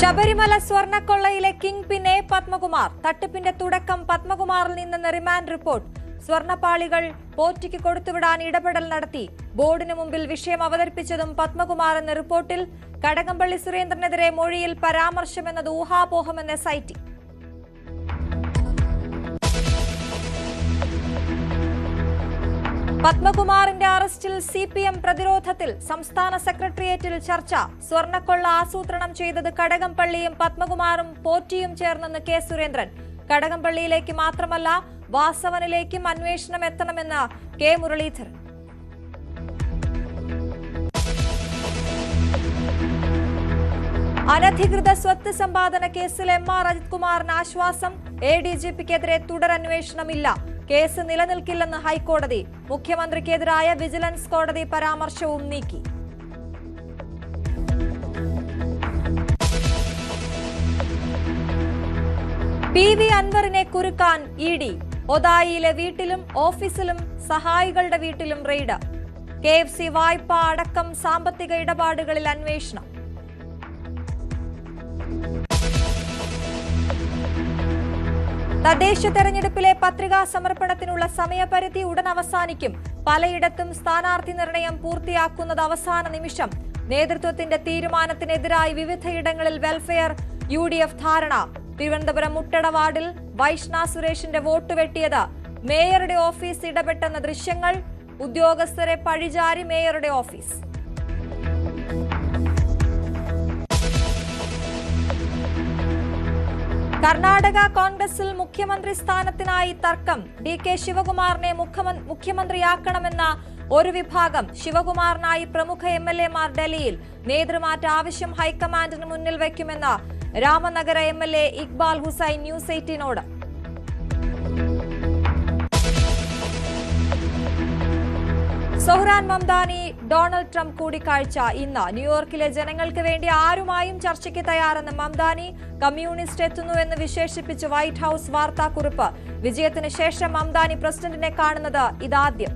Sabarimala സ്വർണ്ണക്കൊള്ളയിലെ king പിന്നെ പത്മകുമാർ. തട്ടിപ്പിന്റെ തുടക്കം പത്മകുമാറിൽ നിന്നെന്ന് remand report. സ്വർണ്ണപ്പാളികൾ പോറ്റിക്ക് കൊടുത്തുവിടാൻ ഇടപെടൽ നടത്തി. ബോർഡിന് മുമ്പിൽ വിഷയം അവതരിപ്പിച്ചതും പത്മകുമാർ എന്ന റിപ്പോർട്ടിൽ. കടകംപള്ളി സുരേന്ദ്രനെതിരെ മൊഴിയിൽ പരാമർശമെന്നത് ഊഹാപോഹമെന്ന് SIT. പത്മകുമാറിന്റെ അറസ്റ്റിൽ CPM പ്രതിരോധത്തിൽ. സംസ്ഥാന സെക്രട്ടേറിയറ്റിൽ ചർച്ച. സ്വർണ്ണക്കൊള്ള ആസൂത്രണം ചെയ്തത് കടകംപള്ളിയും പത്മകുമാറും പോറ്റിയും ചേർന്നെന്ന് K സുരേന്ദ്രൻ. കടകംപള്ളിയിലേക്ക് മാത്രമല്ല വാസവനിലേക്കും അന്വേഷണം എത്തണമെന്ന് K മുരളീധരൻ. അനധികൃത സ്വത്ത് സമ്പാദന കേസിൽ MR അജിത് കുമാറിന് ആശ്വാസം. ADGPക്കെതിരെ തുടരന്വേഷണമില്ല. കേസ് നിലനിൽക്കില്ലെന്ന് ഹൈക്കോടതി. മുഖ്യമന്ത്രിക്കെതിരായ വിജിലൻസ് കോടതി പരാമർശവും നീക്കി. PV അൻവറിനെ കുരുക്കാൻ ED. ഒതായിയിലെ വീട്ടിലും ഓഫീസിലും സഹായികളുടെ വീട്ടിലും റെയ്ഡ്. KFC വായ്പ അടക്കം സാമ്പത്തിക ഇടപാടുകളിൽ അന്വേഷണം. തദ്ദേശ തെരഞ്ഞെടുപ്പിലെ പത്രികാ സമർപ്പണത്തിനുള്ള സമയപരിധി ഉടൻ അവസാനിക്കും. പലയിടത്തും സ്ഥാനാർത്ഥി നിർണയം പൂർത്തിയാക്കുന്നത് അവസാന നിമിഷം. നേതൃത്വത്തിന്റെ തീരുമാനത്തിനെതിരായി വിവിധയിടങ്ങളിൽ വെൽഫെയർ UDF ധാരണ. തിരുവനന്തപുരം മുട്ടട വാർഡിൽ വൈഷ്ണ സുരേഷിന്റെ വോട്ട് വെട്ടിയത് മേയറുടെ ഓഫീസ് ഇടപെട്ടെന്ന ദൃശ്യങ്ങൾ. ഉദ്യോഗസ്ഥരെ പഴിചാരി മേയറുടെ ഓഫീസ്. കർണാടക കോൺഗ്രസിൽ മുഖ്യമന്ത്രി സ്ഥാനത്തിനായി തർക്കം. DK ശിവകുമാറിനെ മുഖ്യമന്ത്രിയാക്കണമെന്ന ഒരു വിഭാഗം. ശിവകുമാറിനായി പ്രമുഖ MLA മാർ ഡൽഹിയിൽ. നേതൃമാറ്റ ആവശ്യം ഹൈക്കമാൻഡിന് മുന്നിൽ വയ്ക്കുമെന്ന് രാമനഗര MLA ഇക്ബാൽ ഹുസൈൻ ന്യൂസ് 18നോട്. സൊഹ്റാൻ മംദാനി ഡൊണാൾഡ് ട്രംപ് കൂടിക്കാഴ്ച ഇന്ന്. ന്യൂയോർക്കിലെ ജനങ്ങൾക്ക് വേണ്ടി ആരുമായും ചർച്ചയ്ക്ക് തയ്യാറെന്ന് മംദാനി. കമ്മ്യൂണിസ്റ്റ് എത്തുന്നുവെന്ന് വിശേഷിപ്പിച്ച് വൈറ്റ് ഹൌസ് വാർത്താക്കുറിപ്പ്. വിജയത്തിന് ശേഷം മംദാനി പ്രസിഡന്റിനെ കാണുന്നത് ഇതാദ്യം.